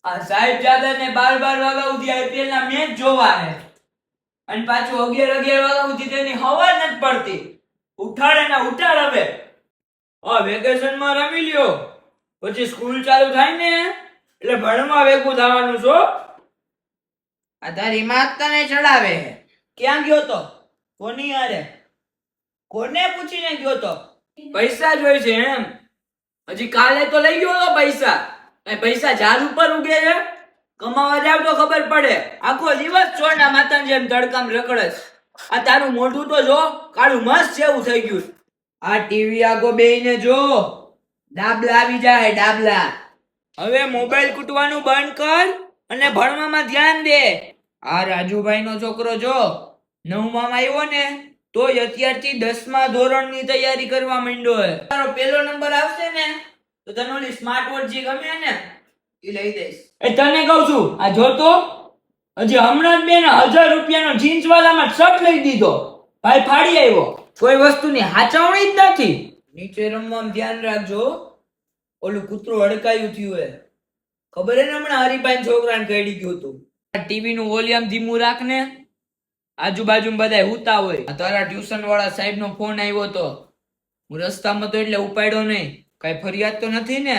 આ સાહેબ જાદા ને 12 વાગ્યા સુધી આઈપીએલ ના મેચ જોવા હે અને પાછું 11 વાગ્યા સુધી તેની હવા નથી પડતી. ઉઠાડે ને ઉઠાડ હવે. આ વેકેશન માં રમી લ્યો, પછી સ્કૂલ ચાલુ થાય ને એટલે ભણવા ભેગું થવાનું છો. આ તારી માત તને ચડાવે હે. ક્યાં ગયો તો? કોની હારે? કોને પૂછીને ગયો તો? પૈસા જોઈ છે એમ? હજી કાલે તો લઈ ગયો તો પૈસા. એ પૈસા ઝાડ ઉપર ઉગે છે? કમાવા જાવ તો ખબર પડે. આખો દિવસ ચોરના માતાની જેમ તડકામ રખડસ. આ તારું મોઢું તો જો, કાળું મસ્ત જેવું થઈ ગયું. આ ટીવી આગો બેહીને જો, ડાબલા આવી જાય ડાબલા. હવે મોબાઈલ કૂટવાનું બંધ કર અને ભણવામાં ધ્યાન દે. આ રાજુભાઈ નો છોકરો જો 9માં આવ્યો ને તોય અત્યારથી 10મા ધોરણની તૈયારી કરવા માંડ્યો હે. તારો પહેલો નંબર આવશે ને તો તને ઓલી સ્માર્ટ વોચ જે ગમે ને એ લઈ દઈશ. એ તને કહું છું, આ જોતો હજી હમણાં જ બેન 1000 રૂપિયાનો જીન્સ વાળામાં શર્ટ લઈ દીધો. ભાઈ ફાડી આવ્યો. કોઈ વસ્તુની હાચવણી જ નથી. નીચે રમવામાં ધ્યાન રાખજો. ઓલું કૂતરું હડકાયું થયું હે. ખબર હે ને હમણાં હરીભાઈ છોકરાને કઈડી ગયું હતું. ટીવી નું વોલ્યુમ ધીમું રાખ ને. આજુબાજુ બધાય હુતા હોય. તારા ટ્યુશન વાળા સાહેબ નો ફોન આવ્યો તો. હું રસ્તામાં તો એટલે ઉપાડ્યો નહીં. કઈ ફરિયાદ તો નથી ને?